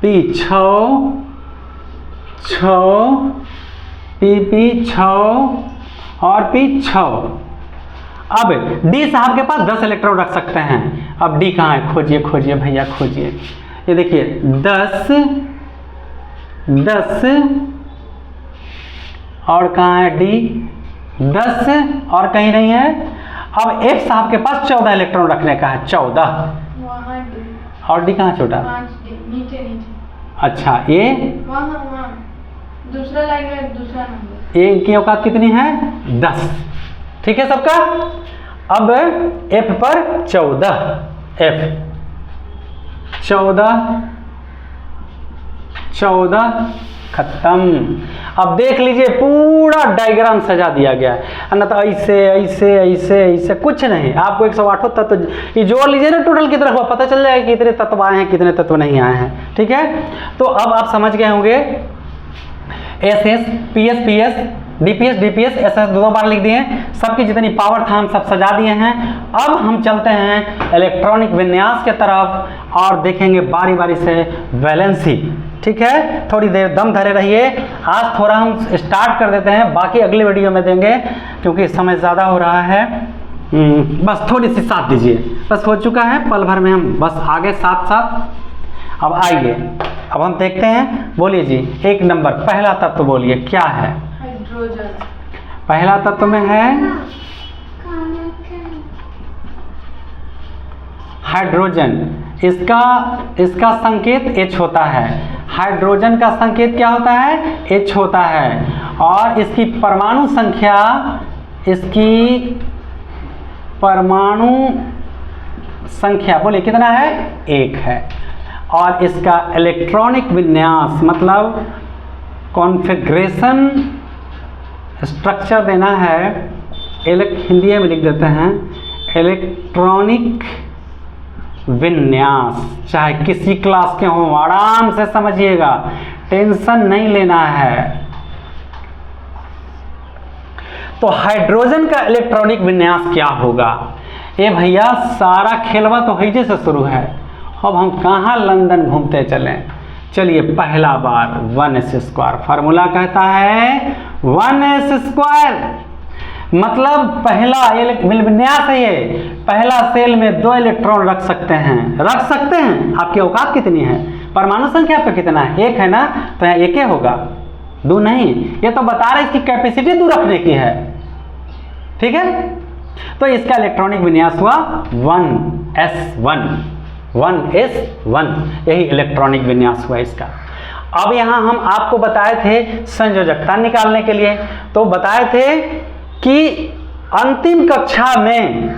p 6 p 6 और p 6। अब d साहब के पास 10 इलेक्ट्रॉन रख सकते हैं। अब d कहाँ है, खोजिए भैया खोजिए। ये देखिए 10 और कहाँ है d, 10 और कहीं नहीं है। अब f साहब के पास 14 इलेक्ट्रॉन रखने का है, 14, और d कहाँ छोटा, नीचे। अच्छा ये दूसरा लाइन में दूसरा नंबर, ये इनकी औकात कितनी है, 10, ठीक है सबका। अब f पर 14, f 14 खत्म। अब देख लीजिए पूरा डायग्राम सजा दिया गया है, ना तो ऐसे कुछ नहीं। आपको 108 तत्व ये जोड़ लीजिए ना टोटल की तरफ, पता चल जाएगा कितने तत्व आए हैं कितने तत्व नहीं आए हैं, ठीक है। तो अब आप समझ गए होंगे SS PS DPS SS 2 बार लिख दिए, सबकी जितनी पावर था हम सब सजा दिए हैं। अब हम चलते हैं इलेक्ट्रॉनिक विन्यास के तरफ और देखेंगे बारी बारी से वैलेंसी, ठीक है। थोड़ी देर दम धरे रहिए, आज थोड़ा हम स्टार्ट कर देते हैं, बाकी अगले वीडियो में देंगे क्योंकि समय ज़्यादा हो रहा है। बस थोड़ी सी साथ दीजिए, बस हो चुका है, पल भर में हम बस आगे साथ। अब आइए, अब हम देखते हैं, बोलिए जी 1 नंबर पहला तत्व बोलिए क्या है। हाइड्रोजन। पहला तत्व में है हाइड्रोजन, इसका संकेत H होता है। हाइड्रोजन का संकेत क्या होता है, H होता है। और इसकी परमाणु संख्या बोलिए कितना है, 1 है। और इसका इलेक्ट्रॉनिक विन्यास मतलब कॉन्फ़िगरेशन स्ट्रक्चर देना है, हिंदी में लिख देते हैं इलेक्ट्रॉनिक विन्यास। चाहे किसी क्लास के हों, आराम से समझिएगा, टेंशन नहीं लेना है। तो हाइड्रोजन का इलेक्ट्रॉनिक विन्यास क्या होगा, ये भैया सारा खेलवा तो हैजे से शुरू है। अब हम कहाँ लंदन घूमते चलें, चलिए पहला बार 1s², फार्मूला कहता है 1s², मतलब पहला विन्यास है ये, पहला सेल में 2 इलेक्ट्रॉन रख सकते हैं। आपकी औकात कितनी है, परमाणु संख्या पे कितना है, 1 है ना, तो यहाँ 1 होगा, 2 नहीं। ये तो बता रहे इसकी कैपेसिटी 2 रखने की है, ठीक है। तो इसका इलेक्ट्रॉनिक विन्यास हुआ 1s1, यही इलेक्ट्रॉनिक विन्यास हुआ इसका। अब यहाँ हम आपको बताए थे संयोजकता निकालने के लिए, तो बताए थे कि अंतिम कक्षा में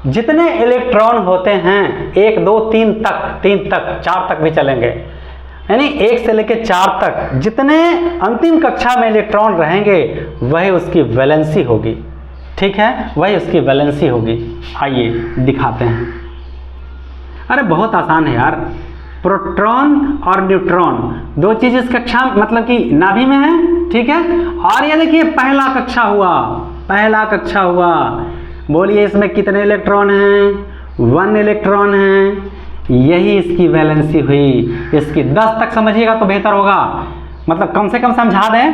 जितने इलेक्ट्रॉन होते हैं 1 2 3 तक, 3 तक 4 तक भी चलेंगे, यानी 1 से लेकर 4 तक जितने अंतिम कक्षा में इलेक्ट्रॉन रहेंगे वही उसकी वैलेंसी होगी। ठीक है, वही उसकी वैलेंसी होगी। आइए दिखाते हैं। अरे बहुत आसान है यार। प्रोटॉन और न्यूट्रॉन दो चीज इस कक्षा मतलब कि नाभि में है। ठीक है, और ये देखिए पहला कक्षा हुआ, पहला कक्षा हुआ। बोलिए इसमें कितने इलेक्ट्रॉन हैं? 1 इलेक्ट्रॉन है। यही इसकी वैलेंसी हुई। इसकी 10 तक समझिएगा तो बेहतर होगा, मतलब कम से कम समझा दें।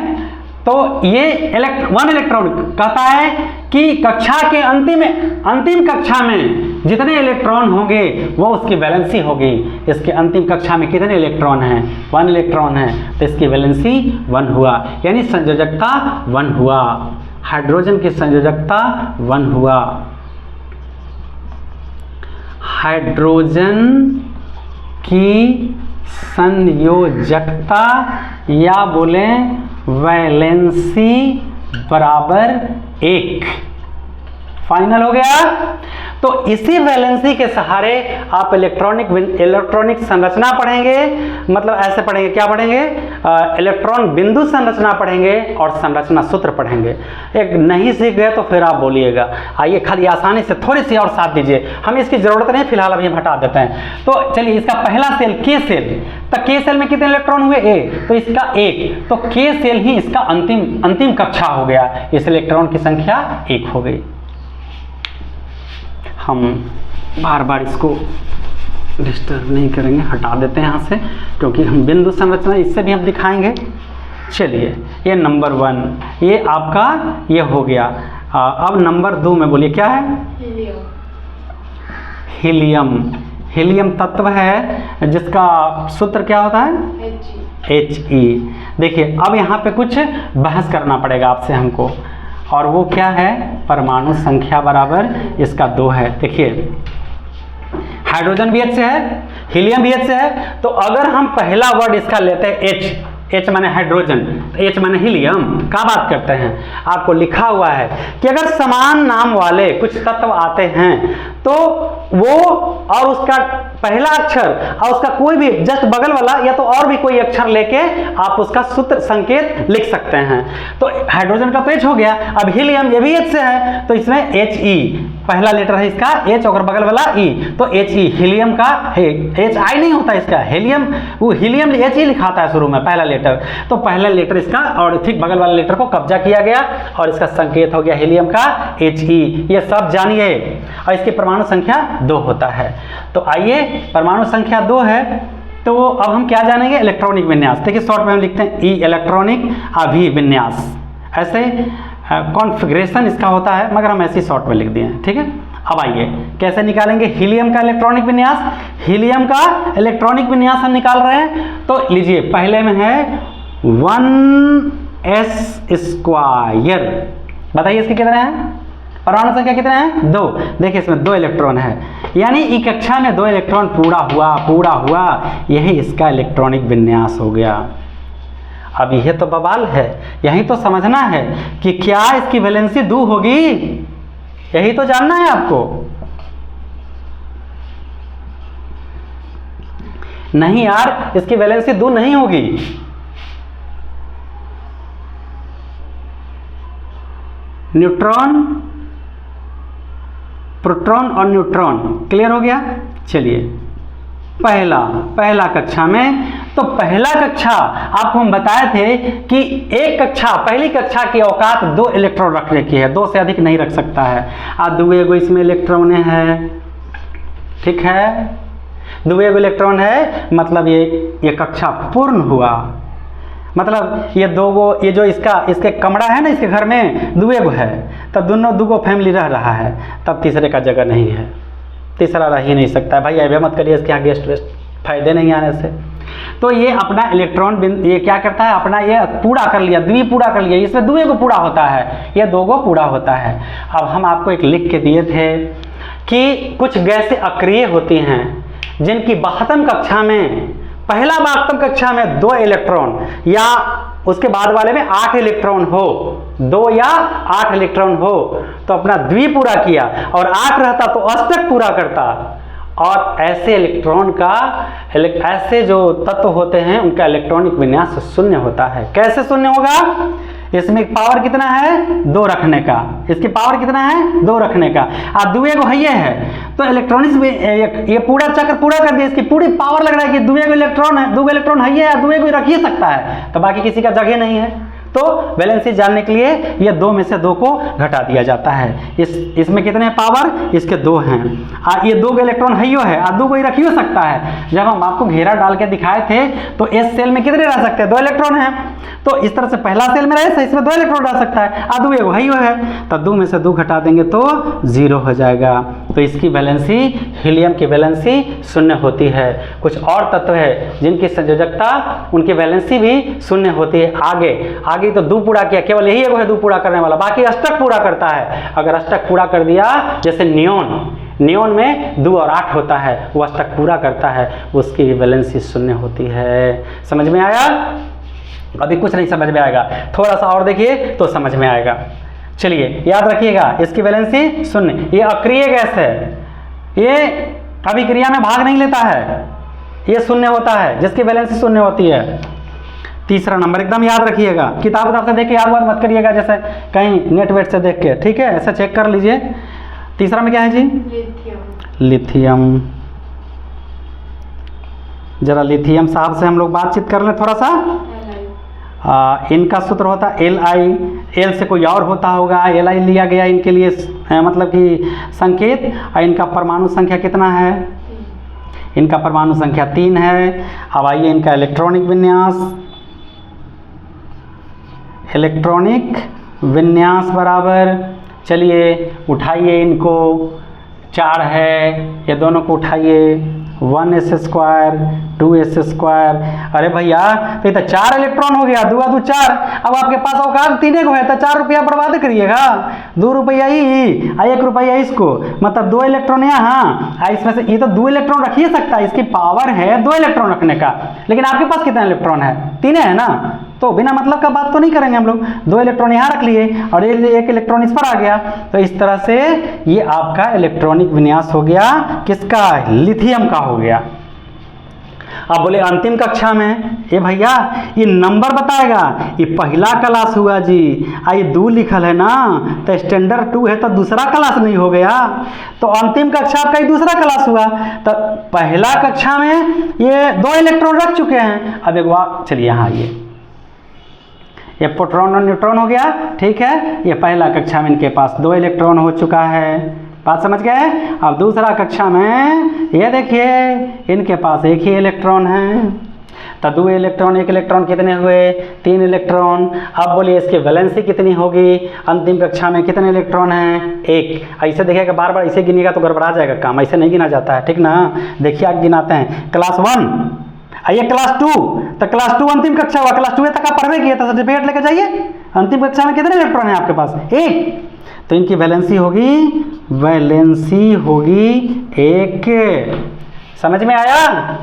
तो ये 1 इलेक्ट्रॉन कहता है कि कक्षा के अंतिम कक्षा में जितने इलेक्ट्रॉन होंगे वो उसकी वैलेंसी होगी। इसके अंतिम कक्षा में कितने इलेक्ट्रॉन हैं? 1 इलेक्ट्रॉन है, तो इसकी वैलेंसी 1 हुआ, यानी संयोजकता 1 हुआ। हाइड्रोजन की संयोजकता 1 हुआ। हाइड्रोजन की संयोजकता या बोलें वैलेंसी बराबर 1। फाइनल हो गया। तो इसी वैलेंसी के सहारे आप इलेक्ट्रॉनिक संरचना पढ़ेंगे, मतलब ऐसे पढ़ेंगे, क्या पढ़ेंगे? इलेक्ट्रॉन बिंदु संरचना पढ़ेंगे और संरचना सूत्र पढ़ेंगे। एक नहीं सीख गए तो फिर आप बोलिएगा। आइए खाली आसानी से थोड़ी सी और साथ दीजिए, हमें इसकी जरूरत नहीं, फिलहाल अभी हम हटा देते हैं। तो चलिए इसका पहला सेल के सेल, तो के सेल में कितने इलेक्ट्रॉन हुए? ए, तो इसका 1, तो के सेल ही इसका अंतिम कक्षा हो गया। इस इलेक्ट्रॉन की संख्या 1 हो गई। हम बार बार इसको डिस्टर्ब नहीं करेंगे, हटा देते हैं यहाँ से, क्योंकि हम बिंदु संरचना इससे भी हम दिखाएंगे। चलिए ये नंबर 1 ये आपका ये हो गया। अब नंबर 2 में बोलिए क्या है? हीलियम। हीलियम तत्व है जिसका सूत्र क्या होता है? He। देखिए अब यहाँ पे कुछ बहस करना पड़ेगा आपसे हमको, और वो क्या है? परमाणु संख्या बराबर इसका 2 है। देखिए हाइड्रोजन भी H से है, हीलियम भी H से है, तो अगर हम पहला वर्ड इसका लेते हैं H माने हाइड्रोजन, H माने हीलियम, क्या बात करते हैं? आपको लिखा हुआ है कि अगर समान नाम वाले कुछ तत्व आते हैं तो वो और उसका पहला अक्षर और उसका कोई भी जस्ट बगल वाला या तो और भी कोई अक्षर लेके आप उसका सूत्र संकेत लिख सकते हैं। तो हाइड्रोजन का तो H हो गया। अब हीलियम ये भी H से है, तो इसमें He पहला लेटर है इसका H और बगल वाला E, तो He हीलियम का HI नहीं होता इसका, हीलियम वो हीलियम He लिखाता है शुरू में पहला लेटर, तो पहला लेटर इसका और ठीक बगल वाले लेटर को कब्जा किया गया और इसका संकेत हो गया हीलियम का He। ये सब जानिए। और इसकी परमाणु संख्या 2 होता है। तो आइए परमाणु संख्या 2 है, तो अब हम क्या जानेंगे? इलेक्ट्रॉनिक विन्यास। देखिए शॉर्ट में हम लिखते हैं ई इलेक्ट्रॉनिक अभिविन्यास, ऐसे कॉन्फ़िगरेशन इसका होता है, मगर हम ऐसे शॉर्ट में लिख दिए हैं। ठीक है, अब आइए कैसे निकालेंगे हीलियम का इलेक्ट्रॉनिक विन्यास। हीलियम का इलेक्ट्रॉनिक विन्यास हम निकाल रहे हैं, तो लीजिए पहले में है 1s²। बताइए इसके कितने हैं? परमाणु संख्या कितने हैं? 2। देखिए इसमें 2 इलेक्ट्रॉन है, यानी ई कक्षा में 2 इलेक्ट्रॉन पूरा हुआ, यही इसका इलेक्ट्रॉनिक विन्यास हो गया। अब यह तो बवाल है, यही तो समझना है कि क्या इसकी वैलेंसी 2 होगी, यही तो जानना है आपको। नहीं यार, इसकी वैलेंसी 2 नहीं होगी। न्यूट्रॉन, प्रोटॉन और न्यूट्रॉन, क्लियर हो गया। चलिए पहला कक्षा में, तो पहला कक्षा आपको हम बताए थे कि एक कक्षा, पहली कक्षा की औकात 2 इलेक्ट्रॉन रखने की है, 2 से अधिक नहीं रख सकता है। और 2 इसमें इलेक्ट्रॉन है, ठीक है, 2 इलेक्ट्रॉन है, मतलब ये कक्षा पूर्ण हुआ। मतलब ये 2 ये जो इसके कमरा है ना, इसके घर में 2 है, तब दोनों 2 फैमिली रह रहा है, तब तीसरे का जगह नहीं है, तीसरा रह ही नहीं सकता है। भाई ऐसे मत करिए, इसके यहाँ गेस्ट वेस्ट फायदे नहीं आने से। तो ये अपना इलेक्ट्रॉन ये क्या करता है, अपना ये पूरा कर लिया, द्वि पूरा कर लिया, इसमें 2 को पूरा होता है, ये 2 पूरा होता है। अब हम आपको एक लिख के दिए थे कि कुछ गैसें अक्रिय होती हैं जिनकी 72 कक्षा में पहला वास्तव कक्षा में 2 इलेक्ट्रॉन या उसके बाद वाले में 8 इलेक्ट्रॉन हो, 2 या 8 इलेक्ट्रॉन हो तो अपना द्वि पूरा किया, और 8 रहता तो अष्टक पूरा करता। और ऐसे इलेक्ट्रॉन का ऐसे जो तत्व होते हैं उनका इलेक्ट्रॉनिक विन्यास शून्य होता है। कैसे शून्य होगा? इसमें पावर कितना है? 2 रखने का। इसकी पावर कितना है? 2 रखने का। दुए को है तो इलेक्ट्रॉनिक्स में ये पूरा चक्र पूरा कर दिया, इसकी पूरी पावर लग रहा है कि दुए को इलेक्ट्रॉन है, 2 इलेक्ट्रॉन है या दुए को रख ही सकता है, तो बाकी किसी का जगह नहीं है। तो वैलेंसी जानने के लिए ये 2 में से 2 को घटा दिया जाता है। इसमें कितने पावर? इसके 2 हैं। ये 2 इलेक्ट्रॉन है 2 को ही रख ही सकता है। जब हम आपको घेरा डाल के दिखाए थे तो इस सेल में कितने रह सकते हैं? 2 इलेक्ट्रॉन हैं। तो इस तरह से पहला सेल में रहे इसमें 2 इलेक्ट्रॉन रह सकता है, 2 है तो 2 में से 2 घटा देंगे तो 0 हो जाएगा। तो इसकी वैलेंसी, हीलियम की वैलेंसी शून्य होती है। कुछ और तत्व है जिनकी संयोजकता, उनकी वैलेंसी भी शून्य होती है। आगे तो 2 पूरा किया, केवल यही एगो है 2 पूरा करने वाला, बाकी अष्टक पूरा करता है। अगर अष्टक पूरा कर दिया, जैसे नियोन में 2 और 8 होता है, वो अष्टक पूरा करता है, उसकी वैलेंसी शून्य होती है। समझ में आया? अभी कुछ नहीं समझ में आएगा, थोड़ा सा और देखिए तो समझ में आएगा। चलिए याद रखिएगा, इसकी वैलेंसी शून्य। ये अक्रिय गैस है, ये अभिक्रिया में भाग नहीं लेता है, ये शून्य होता है, जिसकी वैलेंसी शून्य होती है। तीसरा नंबर एकदम याद रखिएगा, किताब से देख के याद मत करिएगा, जैसे कहीं नेट वेट से देख के, ठीक है? ऐसा चेक कर लीजिए। तीसरा में क्या है जी? लिथियम। जरा लिथियम साहब से हम लोग बातचीत कर लें थोड़ा सा। इनका सूत्र होता है Li, एल से कोई और होता होगा, Li लिया गया इनके लिए मतलब कि संकेत। और इनका परमाणु संख्या कितना है? इनका परमाणु संख्या 3 है। अब आइए इनका इलेक्ट्रॉनिक विन्यास बराबर, चलिए उठाइए इनको, 4 है, ये दोनों को उठाइए, 1s², 2s²। अरे भैया तो ये तो 4 इलेक्ट्रॉन हो गया, 2 2 4। अब आपके पास औकात 3 को है तो 4 रुपया बर्बाद करिएगा, 2 रुपया ही, 1 रुपया इसको, मतलब 2 इलेक्ट्रॉन यहाँ। इसमें से ये तो 2 इलेक्ट्रॉन रख ही सकता है, इसकी पावर है 2 इलेक्ट्रॉन रखने का, लेकिन आपके पास कितना इलेक्ट्रॉन है? 3 है ना, तो बिना मतलब का बात तो नहीं करेंगे हम लोग। 2 इलेक्ट्रॉन यहाँ रख लिए और 1 इलेक्ट्रॉन इस पर आ गया, तो इस तरह से ये आपका इलेक्ट्रॉनिक विन्यास हो गया, किसका? लिथियम का हो गया। अब बोले अंतिम कक्षा में, ये भैया ये नंबर बताएगा, ये पहला क्लास हुआ जी, ये 2 लिखल है ना, तो स्टैंडर्ड 2 है तो दूसरा क्लास नहीं हो गया, तो अंतिम कक्षा आपका ये दूसरा क्लास हुआ। तो पहला कक्षा में ये 2 इलेक्ट्रॉन रख चुके हैं। अब एक बात, चलिए यहाँ ये प्रोटॉन और न्यूट्रॉन हो गया, ठीक है? ये पहला कक्षा में इनके पास 2 इलेक्ट्रॉन हो चुका है, बात समझ गए? अब दूसरा कक्षा में ये देखिए इनके पास 1 ही इलेक्ट्रॉन है, तो 2 इलेक्ट्रॉन 1 इलेक्ट्रॉन कितने हुए? 3 इलेक्ट्रॉन। अब बोलिए इसकी वैलेंसी कितनी होगी? अंतिम कक्षा में कितने इलेक्ट्रॉन हैं? 1। ऐसे देखिएगा, बार बार ऐसे गिनेगा तो गड़बड़ा जाएगा काम, ऐसे नहीं गिना जाता है, ठीक ना? देखिए आप गिनाते हैं, क्लास 1, आइए क्लास 2, तो क्लास 2 अंतिम कक्षा हुआ, क्लास 2 तक आप पढ़वे किए तो सर्टिफिकेट लेके जाइए। अंतिम कक्षा में कितने इलेक्ट्रॉन है आपके पास? 1। तो इनकी वैलेंसी होगी 1। समझ में आया?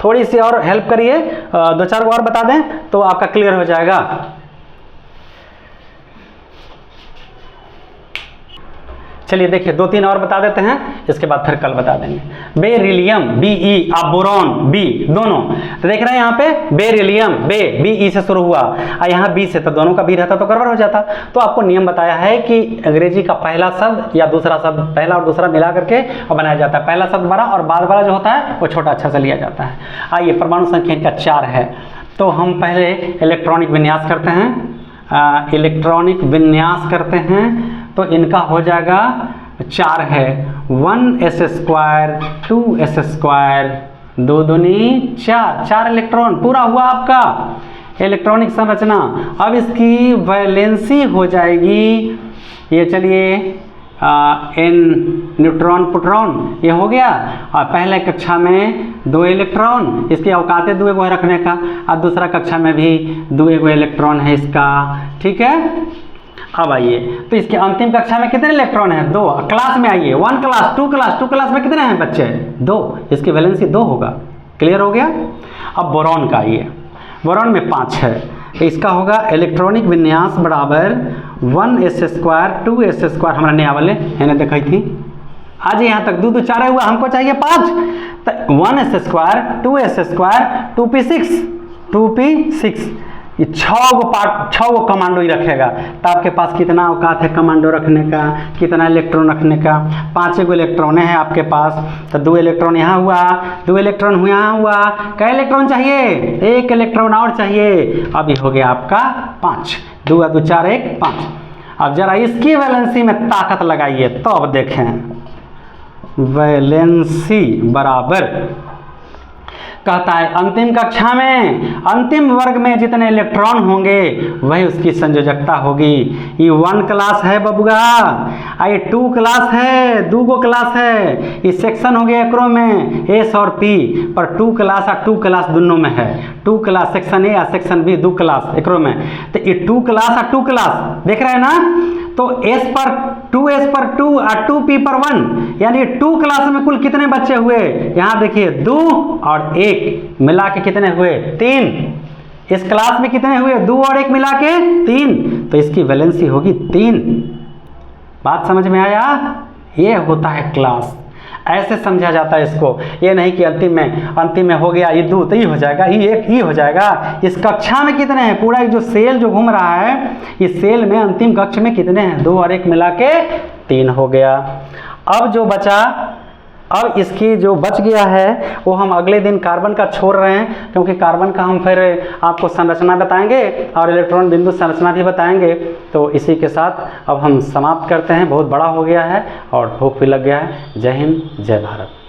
थोड़ी सी और हेल्प करिए, 2-4 को और बता दें तो आपका क्लियर हो जाएगा। चलिए देखिए 2-3 और बता देते हैं, इसके बाद फिर कल बता देंगे। बेरिलियम, Be, आप बोरॉन, B, दोनों। तो देख रहे हैं यहाँ पे बेरिलियम, Be से शुरू हुआ और यहाँ B से, तो दोनों का B रहता तो गड़बड़ हो जाता। तो आपको नियम बताया है कि अंग्रेजी का पहला शब्द या दूसरा शब्द, पहला और दूसरा मिला करके और बनाया जाता है। पहला शब्द बड़ा और बाद वाला जो होता है वो छोटा अच्छा से लिया जाता है। आइए, परमाणु संख्या इनका 4 है, तो हम पहले इलेक्ट्रॉनिक विन्यास करते हैं। तो इनका हो जाएगा 4 है, 1s², 2s², 2 दूनी 4 इलेक्ट्रॉन पूरा हुआ आपका इलेक्ट्रॉनिक संरचना। अब इसकी वैलेंसी हो जाएगी, ये चलिए n न्यूट्रॉन प्रोटॉन, ये हो गया। और पहले कक्षा में 2 इलेक्ट्रॉन, इसकी औकात है 2 रखने का, और दूसरा कक्षा में भी 2 इलेक्ट्रॉन है इसका, ठीक है? अब आइए, तो इसके अंतिम कक्षा में कितने इलेक्ट्रॉन हैं? 2। क्लास में आइए, 1 क्लास, 2 क्लास, 2 क्लास में कितने हैं बच्चे? 2। इसकी वैलेंसी 2 होगा, क्लियर हो गया। अब बोरॉन का आइए, बोरॉन में 5 है, तो इसका होगा इलेक्ट्रॉनिक विन्यास बराबर 1s² 2s²। हमारा नया वाले है देखी थी, आज यहाँ तक 2 2 4 हुआ, हमको चाहिए 5, तो 1s² 2s² 2p6 2p6, ये 6 गो कमांडो ही रखेगा। तो आपके पास कितना औकात है कमांडो रखने का, कितना इलेक्ट्रॉन रखने का? 5 गो इलेक्ट्रॉन है आपके पास, तो 2 इलेक्ट्रॉन यहाँ हुआ, 2 इलेक्ट्रॉन यहाँ हुआ, कै इलेक्ट्रॉन चाहिए? 1 इलेक्ट्रॉन और चाहिए। अब ये हो गया आपका 5, 2 2 4 1 5। अब जरा इसकी वैलेंसी में ताकत लगाइए तो अब देखें, वैलेंसी बराबर कहता है अंतिम कक्षा में अंतिम वर्ग में जितने इलेक्ट्रॉन होंगे वही उसकी संयोजकता होगी। ये 1 क्लास है बबुआ, ये 2 क्लास है, 2 गो क्लास है, ये सेक्शन हो गया एकरो में एस और पी, पर 2 क्लास और 2 क्लास दोनों में है। 2 क्लास सेक्शन ए या सेक्शन बी 2 क्लास एकरो में, तो ये 2 क्लास और 2 क्लास देख रहे हैं ना। तो S पर 2S पर 2 और 2P पर 1, यानी 2 क्लास में कुल कितने बच्चे हुए? यहाँ देखिए 2 और 1 मिला के कितने हुए? 3। इस क्लास में कितने हुए? 2 और 1 मिला के 3, तो इसकी वैलेंसी होगी 3। बात समझ में आया? ये होता है क्लास, ऐसे समझा जाता है इसको। ये नहीं कि अंतिम में हो गया ये 2 तो ये हो जाएगा, ये 1 ये हो जाएगा। इस कक्षा में कितने हैं? पूरा जो सेल जो घूम रहा है इस सेल में अंतिम कक्ष में कितने हैं? 2 और 1 मिला के 3 हो गया। अब जो बचा, अब इसकी जो बच गया है वो हम अगले दिन कार्बन का छोड़ रहे हैं, क्योंकि कार्बन का हम फिर आपको संरचना बताएंगे और इलेक्ट्रॉन बिंदु संरचना भी बताएंगे। तो इसी के साथ अब हम समाप्त करते हैं, बहुत बड़ा हो गया है और भूख भी लग गया है। जय हिंद, जय भारत।